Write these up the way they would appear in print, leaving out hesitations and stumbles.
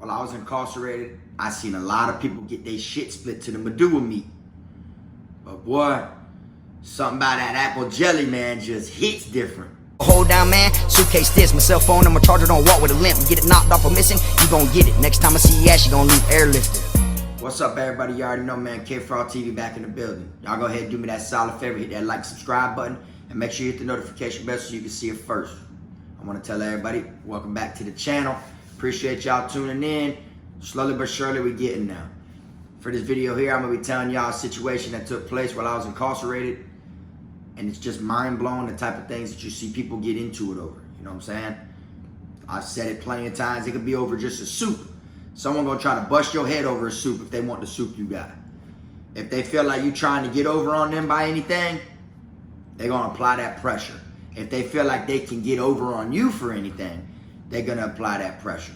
while I was incarcerated, I seen a lot of people get their shit split to the medulla meat. But boy, something about that apple jelly, man, just hits different. Hold down, man. Suitcase this, my cell phone and my charger. Don't walk with a limp. Get it knocked off or missing, you gon' get it. Next time I see your ass, you gon' leave airlifted. What's up, everybody? You already know, man. Kfrogtv back in the building. Y'all go ahead and do me that solid favor. Hit that like, subscribe button, and make sure you hit the notification bell so you can see it first. I want to tell everybody, welcome back to the channel. Appreciate y'all tuning in. Slowly but surely, we're getting there. For this video here, I'm going to be telling y'all a situation that took place while I was incarcerated. And it's just mind-blowing, the type of things that you see people get into it over. You know what I'm saying? I've said it plenty of times. It could be over just a soup. Someone gonna try to bust your head over a soup if they want the soup you got. If they feel like you trying to get over on them by anything, they're gonna apply that pressure. If they feel like they can get over on you for anything, they're gonna apply that pressure.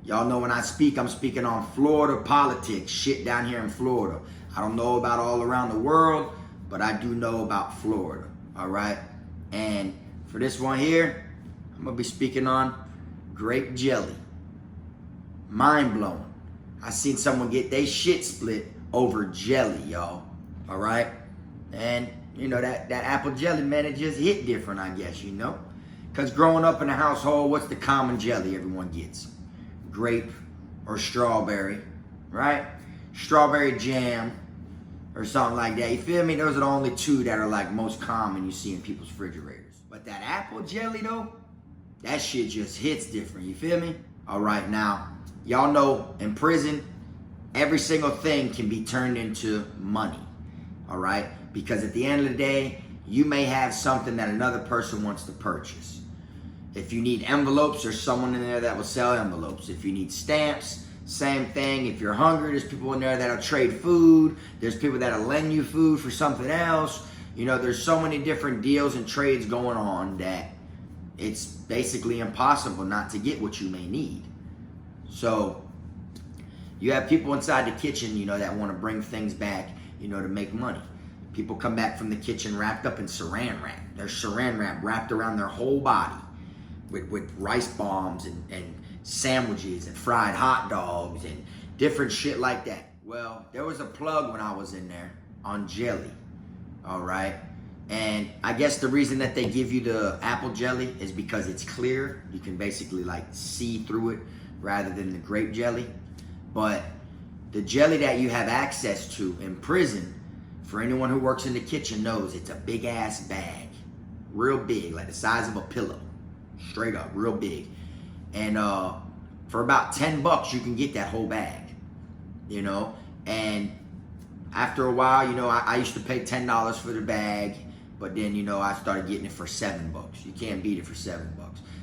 Y'all know when I speak, I'm speaking on Florida politics, shit down here in Florida. I don't know about all around the world, but I do know about Florida, all right? And for this one here, I'm gonna be speaking on grape jelly. Mind blowing. I seen someone get their shit split over jelly, y'all, all right? And you know, that apple jelly, man, it just hit different, I guess, you know? Because growing up in a household, what's the common jelly everyone gets? Grape or strawberry, right? Strawberry jam, or something like that. You feel me? Those are the only two that are like most common you see in people's refrigerators. But that apple jelly though, that shit just hits different. You feel me? All right, now, y'all know in prison, every single thing can be turned into money. All right? Because at the end of the day, you may have something that another person wants to purchase. If you need envelopes, there's someone in there that will sell envelopes. If you need stamps, same thing. If you're hungry, there's people in there that'll trade food. There's people that'll lend you food for something else. You know, there's so many different deals and trades going on that it's basically impossible not to get what you may need. So you have people inside the kitchen, you know, that want to bring things back, you know, to make money. People come back from the kitchen wrapped up in saran wrap. There's saran wrap wrapped around their whole body with rice bombs and sandwiches and fried hot dogs and different shit like that. Well, there was a plug when I was in there on jelly, all right? And I guess the reason that they give you the apple jelly is because it's clear. You can basically like see through it rather than the grape jelly. But the jelly that you have access to in prison, for anyone who works in the kitchen knows it's a big ass bag, real big, like the size of a pillow, straight up, real big. And for about 10 bucks, you can get that whole bag, you know? And after a while, you know, I used to pay $10 for the bag, but then, you know, I started getting it for $7. You can't beat it for $7.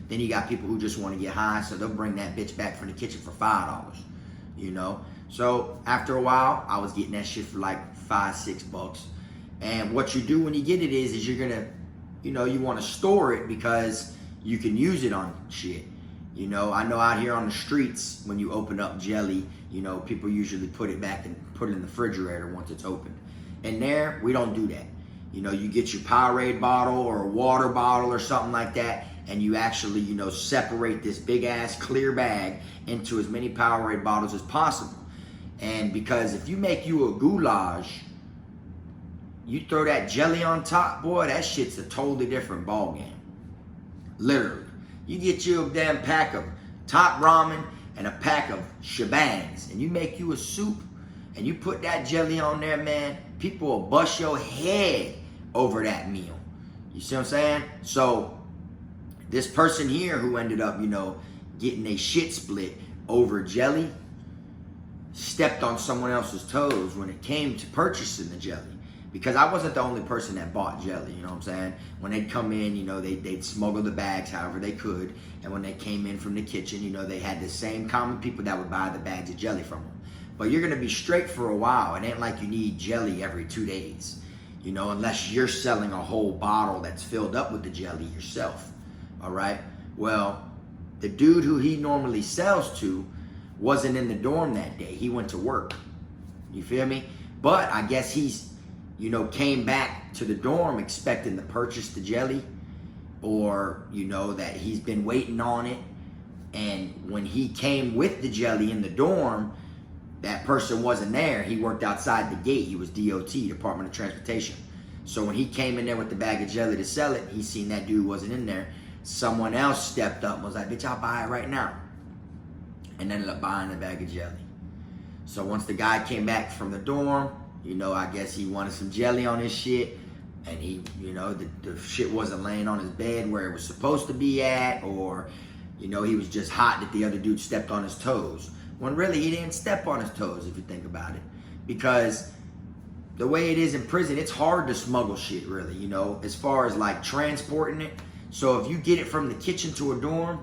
Then you got people who just want to get high, so they'll bring that bitch back from the kitchen for $5, you know? So after a while, I was getting that shit for like $5, $6. And what you do when you get it is you're gonna, you know, you want to store it because you can use it on shit. You know out here on the streets, when you open up jelly, you know, people usually put it back and put it in the refrigerator once it's opened. And there, we don't do that. You know, you get your Powerade bottle or a water bottle or something like that, and you actually, you know, separate this big ass clear bag into as many Powerade bottles as possible. And because if you make you a goulash, you throw that jelly on top, boy, that shit's a totally different ball game. Literally. You get you a damn pack of top ramen and a pack of shebangs, and you make you a soup, and you put that jelly on there, man, people will bust your head over that meal. You see what I'm saying? So this person here who ended up, you know, getting a shit split over jelly stepped on someone else's toes when it came to purchasing the jelly. Because I wasn't the only person that bought jelly, you know what I'm saying? When they'd come in, you know, they'd smuggle the bags however they could. And when they came in from the kitchen, you know, they had the same common people that would buy the bags of jelly from them. But you're going to be straight for a while. It ain't like you need jelly every 2 days, you know, unless you're selling a whole bottle that's filled up with the jelly yourself, all right? Well, the dude who he normally sells to wasn't in the dorm that day. He went to work, you feel me? But I guess he's, you know, came back to the dorm expecting to purchase the jelly, or, you know, that he's been waiting on it, And when he came with the jelly in the dorm, that person wasn't there. He worked outside the gate. He was DOT, Department of Transportation. So when he came in there with the bag of jelly to sell it, he seen that dude wasn't in there. Someone else stepped up and was like, bitch, I'll buy it right now. And ended up buying the bag of jelly. So once the guy came back from the dorm, you know, I guess he wanted some jelly on his shit. And he, you know, the shit wasn't laying on his bed where it was supposed to be at, or, you know, he was just hot that the other dude stepped on his toes. When really he didn't step on his toes, if you think about it. Because the way it is in prison, it's hard to smuggle shit, really, you know, as far as like transporting it. So if you get it from the kitchen to a dorm,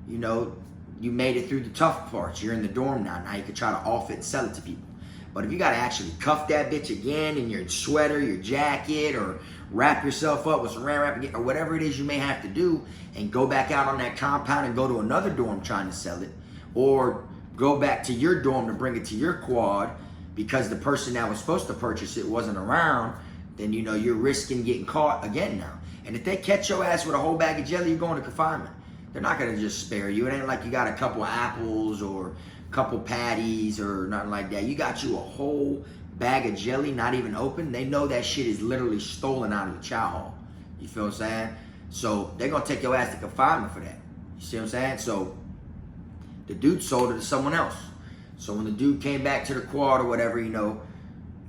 you know, you made it through the tough parts. You're in the dorm now. Now you can try to off it and sell it to people. But if you gotta actually cuff that bitch again in your sweater, your jacket, or wrap yourself up with some saran wrap again, or whatever it is you may have to do, and go back out on that compound and go to another dorm trying to sell it, or go back to your dorm to bring it to your quad because the person that was supposed to purchase it wasn't around, then you know you're risking getting caught again now. And if they catch your ass with a whole bag of jelly, you're going to confinement. They're not gonna just spare you. It ain't like you got a couple of apples or a couple patties or nothing like that. You got you a whole bag of jelly, not even open. They know that shit is literally stolen out of the chow hall. You feel what I'm saying? So they're gonna take your ass to confinement for that. You see what I'm saying? So the dude sold it to someone else. So when the dude came back to the quad or whatever, you know,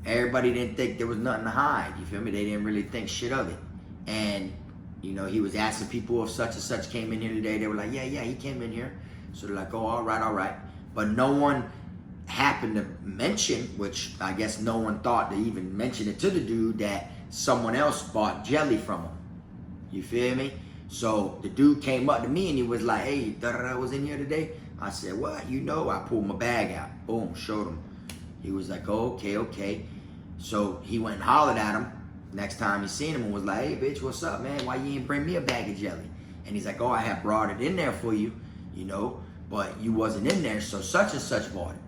everybody didn't think there was nothing to hide. You feel me? They didn't really think shit of it. And you know, he was asking people if such and such came in here today. They were like, yeah, he came in here. So they're like, oh, all right. But no one happened to mention, which I guess no one thought to even mention it to the dude, that someone else bought jelly from him. You feel me? So the dude came up to me and he was like, hey, da-da-da was in here today? I said, what? You know, I pulled my bag out. Boom, showed him. He was like, oh, okay. So he went and hollered at him. Next time he seen him and was like, hey, bitch, what's up, man? Why you ain't bring me a bag of jelly? And he's like, oh, I have brought it in there for you, you know, but you wasn't in there, so such and such bought it.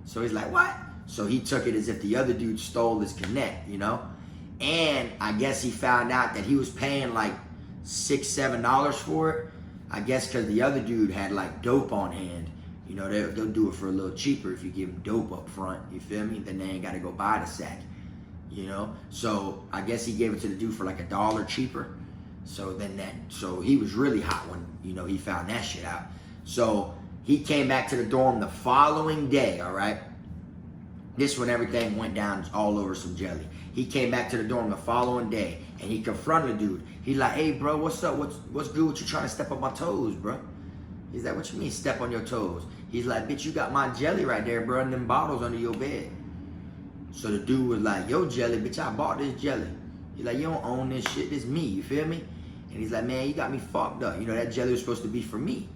So he's like, what? So he took it as if the other dude stole his connect, you know? And I guess he found out that he was paying like $6, $7 for it. I guess because the other dude had like dope on hand. You know, they'll do it for a little cheaper if you give them dope up front, you feel me? Then they ain't got to go buy the sack. You know, so I guess he gave it to the dude for like $1 cheaper. So so he was really hot when, you know, he found that shit out. So he came back to the dorm the following day, all right? This when everything went down all over some jelly. He came back to the dorm the following day and he confronted the dude. He's like, hey, bro, what's up? What's good with you trying to step on my toes, bro? He's like, what you mean step on your toes? He's like, bitch, you got my jelly right there, bro, and them bottles under your bed. So the dude was like, yo, jelly, bitch, I bought this jelly. He's like, you don't own this shit, this me, you feel me? And he's like, man, you got me fucked up. You know, that jelly was supposed to be for me.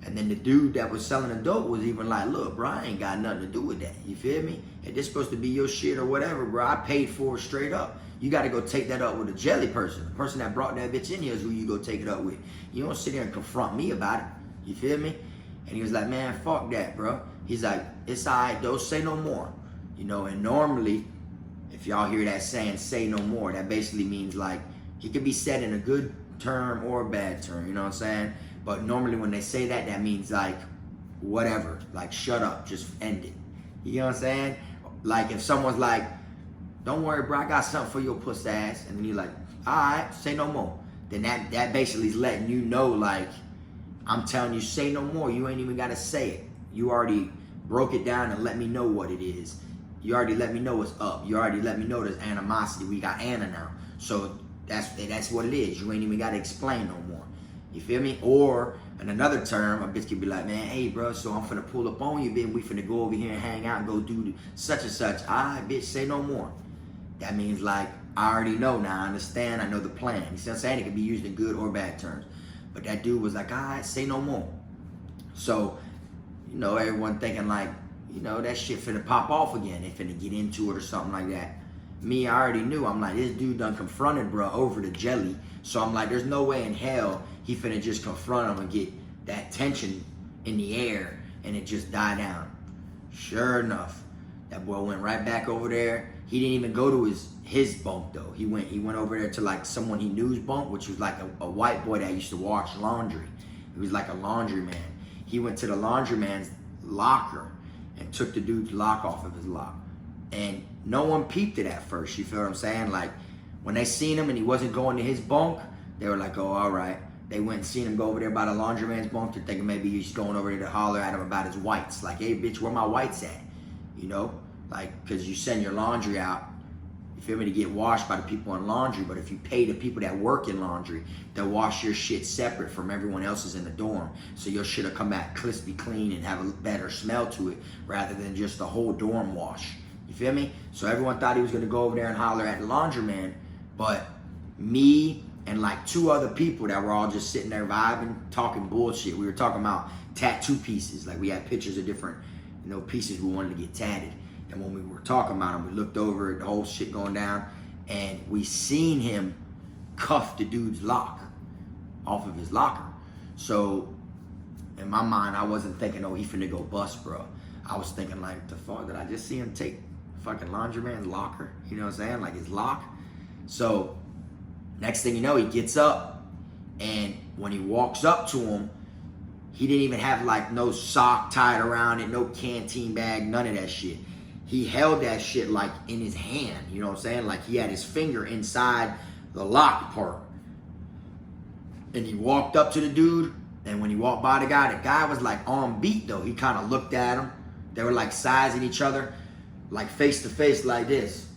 And then the dude that was selling the dope was even like, look, bro, I ain't got nothing to do with that, you feel me? And this supposed to be your shit or whatever, bro. I paid for it straight up. You got to go take that up with a jelly person. The person that brought that bitch in here is who you go take it up with. You don't sit here and confront me about it, you feel me? And he was like, man, fuck that, bro. He's like, it's all right, don't say no more. You know, and normally, if y'all hear that saying, say no more, that basically means like, it could be said in a good term or a bad term, you know what I'm saying? But normally when they say that, that means like, whatever, like shut up, just end it. You know what I'm saying? Like if someone's like, don't worry, bro, I got something for your puss ass. And then you're like, all right, say no more. Then that basically is letting you know, like, I'm telling you, say no more. You ain't even got to say it. You already broke it down and let me know what it is. You already let me know what's up. You already let me know there's animosity. We got Anna now. So that's what it is. You ain't even got to explain no more. You feel me? Or in another term, a bitch could be like, man, hey, bro, so I'm finna pull up on you, bitch. We finna go over here and hang out and go do such and such. All right, bitch, say no more. That means like, I already know now. I understand. I know the plan. You see what I'm saying? It can be used in good or bad terms. But that dude was like, all right, say no more. So, you know, everyone thinking like, you know, that shit finna pop off again. They finna get into it or something like that. Me, I already knew. I'm like, this dude done confronted, bro, over the jelly. So I'm like, there's no way in hell he finna just confront him and get that tension in the air and it just die down. Sure enough, that boy went right back over there. He didn't even go to his bunk though. He went over there to like someone he knew's bunk, which was like a white boy that used to wash laundry. He was like a laundry man. he went to the laundroman's locker and took the dude's lock off of his lock. And no one peeped it at first, you feel what I'm saying? Like, when they seen him and he wasn't going to his bunk, they were like, oh, all right. They went and seen him go over there by the laundroman's bunk. They're thinking maybe he's going over there to holler at him about his whites. Like, hey, bitch, where my whites at? You know? Like, because you send your laundry out, you feel me, to get washed by the people in laundry. But if you pay the people that work in laundry, they'll wash your shit separate from everyone else's in the dorm. So your shit'll come back crispy clean and have a better smell to it rather than just the whole dorm wash. You feel me? So everyone thought he was going to go over there and holler at the laundroman. But me and like 2 other people that were all just sitting there vibing, talking bullshit. We were talking about tattoo pieces. Like, we had pictures of different, pieces we wanted to get tatted. And when we were talking about them, we looked over at the whole shit going down, and we seen him cuff the dude's lock off of his locker. So in my mind, I wasn't thinking, oh, he finna go bust, bro. I was thinking, like, the fuck, did I just see him take fucking laundroman's locker? You know what I'm saying? Like, his lock. So next thing you know, he gets up, and when he walks up to him, he didn't even have like no sock tied around it, no canteen bag, none of that shit. He held that shit like in his hand, you know what I'm saying? Like, he had his finger inside the lock part. And he walked up to the dude, and when he walked by the guy was like on beat though. He kind of looked at him. They were like sizing each other, like face to face like this.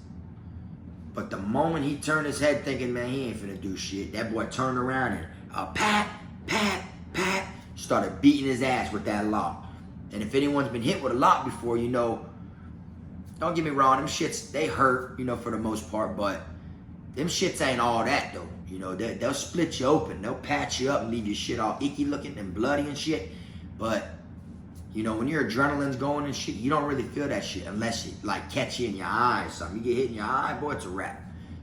But the moment he turned his head thinking, man, he ain't finna do shit, that boy turned around and pat, started beating his ass with that lock. And if anyone's been hit with a lock before, don't get me wrong, them shits, they hurt, for the most part, but them shits ain't all that though. They'll split you open, they'll patch you up and leave your shit all icky looking and bloody and shit. But, when your adrenaline's going and shit, you don't really feel that shit unless it like catch you in your eye or something. You get hit in your eye, boy, it's a wrap.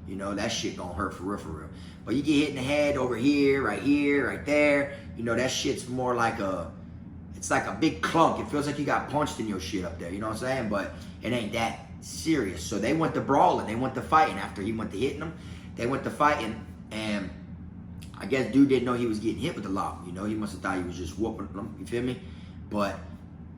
That shit gonna hurt for real. But you get hit in the head over here, right there, that shit's more like it's like a big clunk. It feels like you got punched in your shit up there, you know what I'm saying? But it ain't that serious. So they went to brawling, they went to fighting. After he went to hitting them, they went to fighting, and I guess dude didn't know he was getting hit with the lock. He must have thought he was just whooping them, you feel me? But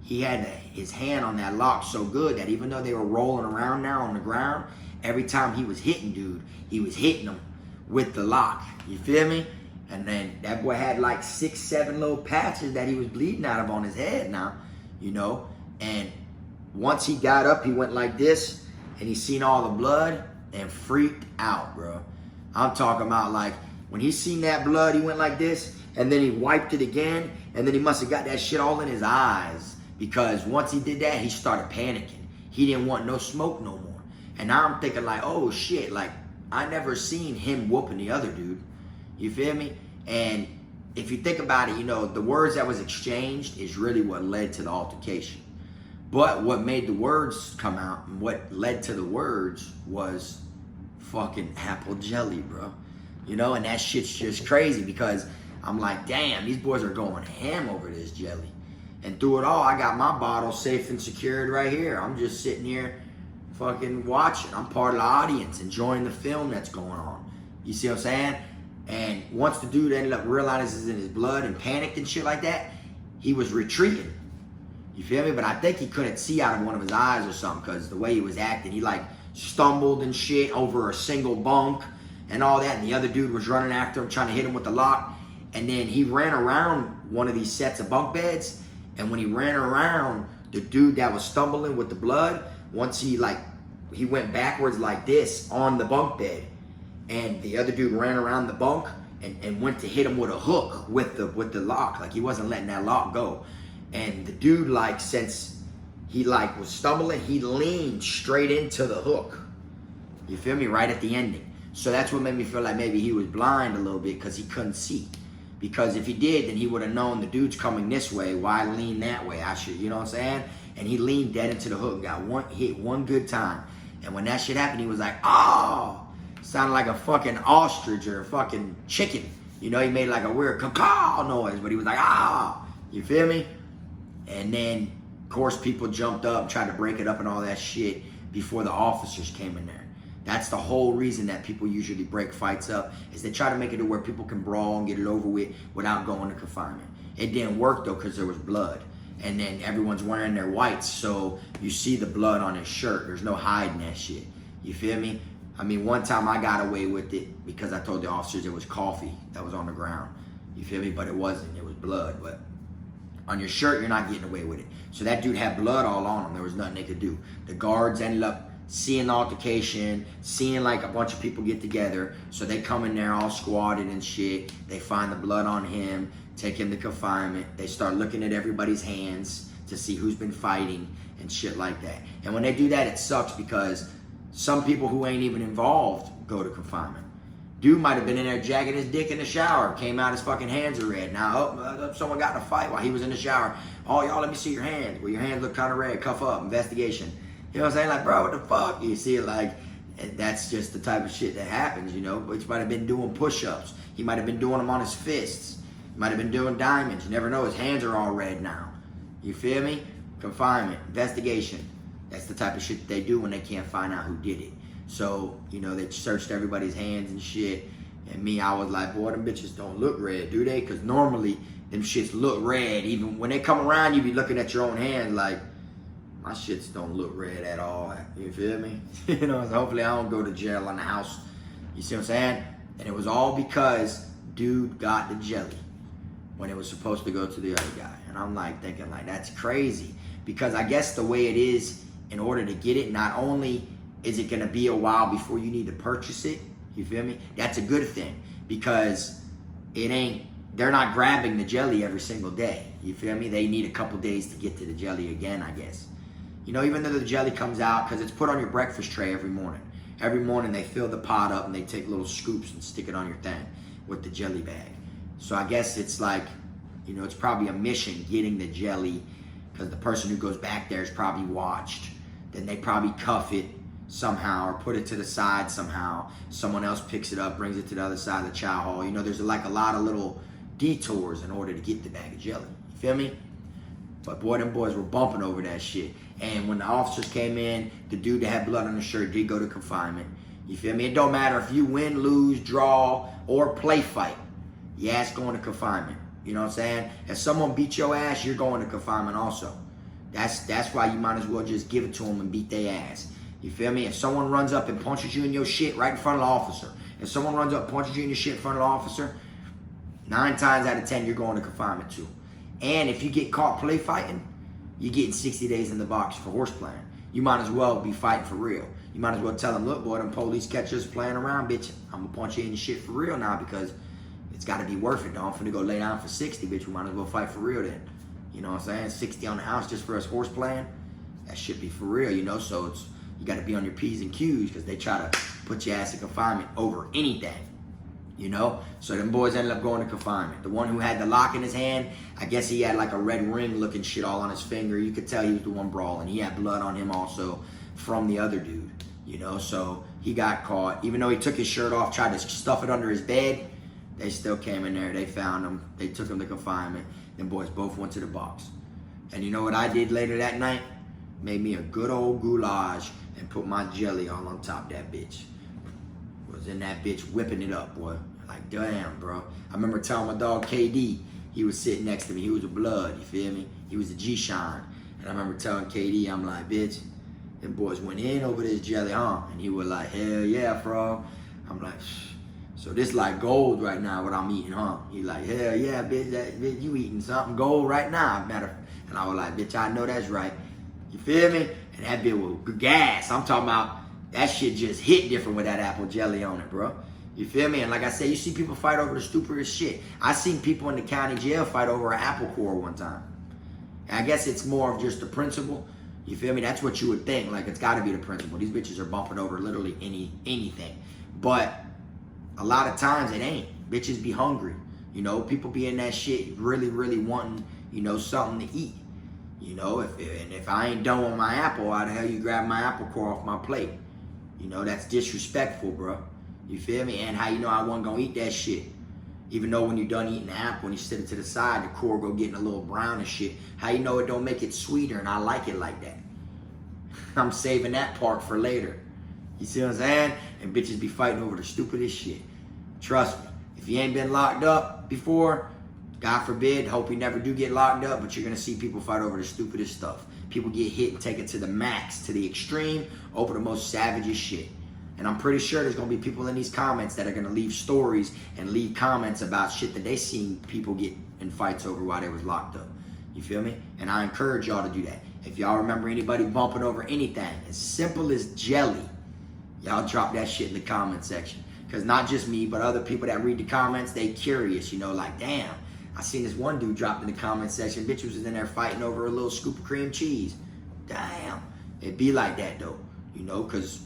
he had his hand on that lock so good that even though they were rolling around now on the ground, every time he was hitting dude, he was hitting them with the lock, you feel me? And then that boy had like 6, 7 little patches that he was bleeding out of on his head now, and once he got up, he went like this, and he seen all the blood and freaked out, bro. I'm talking about, like, when he seen that blood, he went like this, and then he wiped it again, and then he must have got that shit all in his eyes, because once he did that, he started panicking. He didn't want no smoke no more. And now I'm thinking like, oh shit, like, I never seen him whooping the other dude. You feel me? And if you think about it, the words that was exchanged is really what led to the altercation. But what made the words come out and what led to the words was fucking apple jelly, bro. And that shit's just crazy because I'm like, damn, these boys are going ham over this jelly. And through it all, I got my bottle safe and secured right here. I'm just sitting here fucking watching. I'm part of the audience, enjoying the film that's going on. You see what I'm saying? And once the dude ended up realizing it's in his blood and panicked and shit like that, he was retreating. You feel me? But I think he couldn't see out of one of his eyes or something because the way he was acting, he like stumbled and shit over a single bunk and all that. And the other dude was running after him, trying to hit him with the lock. And then he ran around one of these sets of bunk beds. And when he ran around, the dude that was stumbling with the blood, once he went backwards like this on the bunk bed. And the other dude ran around the bunk and went to hit him with a hook with the lock. Like, he wasn't letting that lock go. And the dude, like, since he like was stumbling, he leaned straight into the hook. You feel me? Right at the ending. So that's what made me feel like maybe he was blind a little bit because he couldn't see. Because if he did, then he would have known the dude's coming this way. Why lean that way? I should, you know what I'm saying? And he leaned dead into the hook and got hit one good time. And when that shit happened, he was like, oh! Sounded like a fucking ostrich or a fucking chicken. He made like a weird caw noise, but he was like, ah! You feel me? And then, of course, people jumped up and tried to break it up and all that shit before the officers came in there. That's the whole reason that people usually break fights up, is they try to make it to where people can brawl and get it over with without going to confinement. It didn't work though because there was blood. And then everyone's wearing their whites, so you see the blood on his shirt. There's no hiding that shit. You feel me? I mean, one time I got away with it because I told the officers it was coffee that was on the ground. You feel me? But it wasn't. It was blood. But on your shirt, you're not getting away with it. So that dude had blood all on him. There was nothing they could do. The guards ended up seeing the altercation, seeing like a bunch of people get together. So they come in there all squatted and shit. They find the blood on him, take him to confinement. They start looking at everybody's hands to see who's been fighting and shit like that. And when they do that, it sucks because some people who ain't even involved go to confinement. Dude might have been in there jacking his dick in the shower, came out, his fucking hands are red. Now, someone got in a fight while he was in the shower. Oh, y'all, let me see your hands. Well, your hands look kind of red. Cuff up, investigation. You know what I'm saying? Like, bro, what the fuck? You see it like, that's just the type of shit that happens, you know? But he might have been doing push-ups. He might have been doing them on his fists. He might have been doing diamonds. You never know. His hands are all red now. You feel me? Confinement, investigation. That's the type of shit that they do when they can't find out who did it. So, you know, they searched everybody's hands and shit. And me, I was like, boy, them bitches don't look red, do they? Because normally, them shits look red. Even when they come around, you be looking at your own hand like, my shits don't look red at all. You feel me? You know, so hopefully I don't go to jail on the house. You see what I'm saying? And it was all because dude got the jelly when it was supposed to go to the other guy. And I'm like thinking like, that's crazy. Because I guess the way it is, in order to get it, not only is it gonna be a while before you need to purchase it, you feel me? That's a good thing because they're not grabbing the jelly every single day. You feel me? They need a couple days to get to the jelly again, I guess. You know, even though the jelly comes out, because it's put on your breakfast tray every morning. Every morning they fill the pot up and they take little scoops and stick it on your thing with the jelly bag. So I guess it's like, you know, it's probably a mission getting the jelly because the person who goes back there is probably watched. Then they probably cuff it somehow or put it to the side somehow. Someone else picks it up, brings it to the other side of the chow hall. You know, there's like a lot of little detours in order to get the bag of jelly. You feel me? But boy, them boys were bumping over that shit. And when the officers came in, the dude that had blood on his shirt did go to confinement. You feel me? It don't matter if you win, lose, draw, or play fight. Your ass going to confinement. You know what I'm saying? If someone beat your ass, you're going to confinement also. That's why you might as well just give it to them and beat their ass. You feel me? If someone runs up and punches you in your shit right in front of the officer, if someone runs up and punches you in your shit in front of the officer, 9 times out of 10, you're going to confinement too. And if you get caught play fighting, you're getting 60 days in the box for horse playing. You might as well be fighting for real. You might as well tell them, look, boy, them police catch us playing around, bitch. I'm gonna punch you in your shit for real now because it's gotta be worth it, though. I'm finna go lay down for 60, bitch. We might as well fight for real then. You know what I'm saying? 60 on the house just for us horse playing. That should be for real, you know? So it's, you gotta be on your P's and Q's because they try to put your ass in confinement over anything. You know? So them boys ended up going to confinement. The one who had the lock in his hand, I guess he had like a red ring looking shit all on his finger. You could tell he was the one brawling. He had blood on him also from the other dude. You know, so he got caught. Even though he took his shirt off, tried to stuff it under his bed, they still came in there. They found him. They took him to confinement. Them boys both went to the box. And you know what I did later that night? Made me a good old goulash and put my jelly all on top of that bitch. Was in that bitch whipping it up, boy. Like, damn, bro. I remember telling my dog KD, he was sitting next to me. He was a blood, you feel me? He was a G-Shine. And I remember telling KD, I'm like, bitch, them boys went in over this jelly, huh? And he was like, hell yeah, Frog. I'm like, shh. So this like gold right now, what I'm eating, huh? He like, hell yeah, bitch, you eating something gold right now. And I was like, bitch, I know that's right. You feel me? And that bitch was gas. I'm talking about that shit just hit different with that apple jelly on it, bro. You feel me? And like I said, you see people fight over the stupidest shit. I seen people in the county jail fight over an apple core one time. And I guess it's more of just the principle. You feel me? That's what you would think. Like, it's got to be the principle. These bitches are bumping over literally anything. But a lot of times it ain't. Bitches be hungry. You know, people be in that shit really, really wanting, you know, something to eat. You know, if I ain't done with my apple, how the hell you grab my apple core off my plate? You know, that's disrespectful, bro. You feel me? And how you know I wasn't gonna eat that shit? Even though when you're done eating the apple and you sit it to the side, the core go getting a little brown and shit. How you know it don't make it sweeter and I like it like that? I'm saving that part for later. You see what I'm saying? And bitches be fighting over the stupidest shit. Trust me, if you ain't been locked up before, God forbid, hope you never do get locked up, but you're going to see people fight over the stupidest stuff. People get hit and take it to the max, to the extreme, over the most savagest shit. And I'm pretty sure there's going to be people in these comments that are going to leave stories and leave comments about shit that they seen people get in fights over while they was locked up. You feel me? And I encourage y'all to do that. If y'all remember anybody bumping over anything as simple as jelly, y'all drop that shit in the comment section. Because not just me, but other people that read the comments, they curious, you know, like, damn, I seen this one dude drop in the comment section, bitch was in there fighting over a little scoop of cream cheese. Damn. It be like that though, you know, because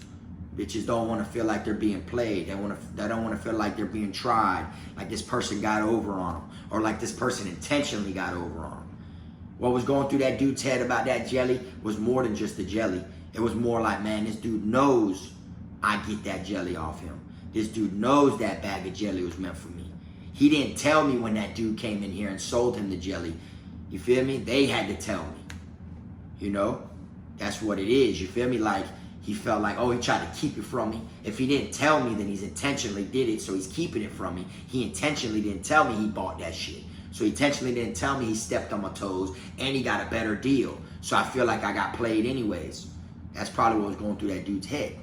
bitches don't want to feel like they're being played. They don't want to feel like they're being tried, like this person got over on them, or like this person intentionally got over on them. What was going through that dude's head about that jelly was more than just the jelly. It was more like, man, this dude knows I get that jelly off him. This dude knows that bag of jelly was meant for me. He didn't tell me when that dude came in here and sold him the jelly. You feel me? They had to tell me. You know? That's what it is. You feel me? Like, he felt like, oh, he tried to keep it from me. If he didn't tell me, then he's intentionally did it, so he's keeping it from me. He intentionally didn't tell me he bought that shit. So he intentionally didn't tell me he stepped on my toes, and he got a better deal. So I feel like I got played anyways. That's probably what was going through that dude's head.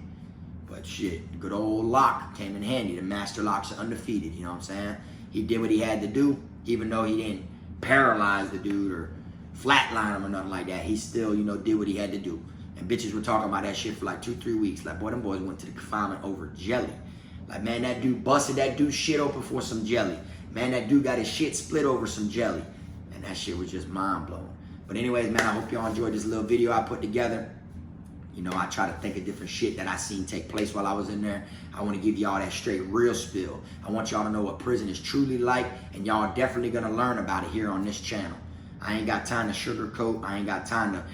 But shit, good old lock came in handy. The master locks are undefeated, you know what I'm saying? He did what he had to do, even though he didn't paralyze the dude or flatline him or nothing like that. He still, you know, did what he had to do. And bitches were talking about that shit for like 2-3 weeks. Like, boy, them boys went to the confinement over jelly. Like, man, that dude busted that dude's shit open for some jelly. Man, that dude got his shit split over some jelly. And that shit was just mind-blowing. But anyways, man, I hope y'all enjoyed this little video I put together. You know, I try to think of different shit that I seen take place while I was in there. I want to give y'all that straight real spill. I want y'all to know what prison is truly like, and y'all definitely going to learn about it here on this channel. I ain't got time to sugarcoat. I ain't got time to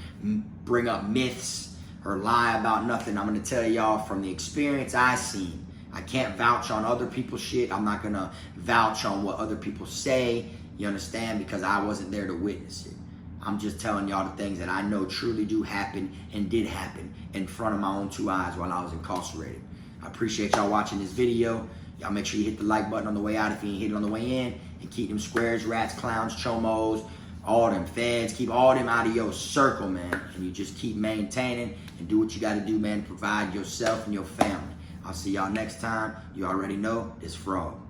bring up myths or lie about nothing. I'm going to tell y'all from the experience I seen. I can't vouch on other people's shit. I'm not going to vouch on what other people say. You understand? Because I wasn't there to witness it. I'm just telling y'all the things that I know truly do happen and did happen in front of my own 2 eyes while I was incarcerated. I appreciate y'all watching this video. Y'all make sure you hit the like button on the way out if you ain't hit it on the way in. And keep them squares, rats, clowns, chomos, all them feds. Keep all them out of your circle, man. And you just keep maintaining and do what you got to do, man, to provide yourself and your family. I'll see y'all next time. You already know, it's Frog.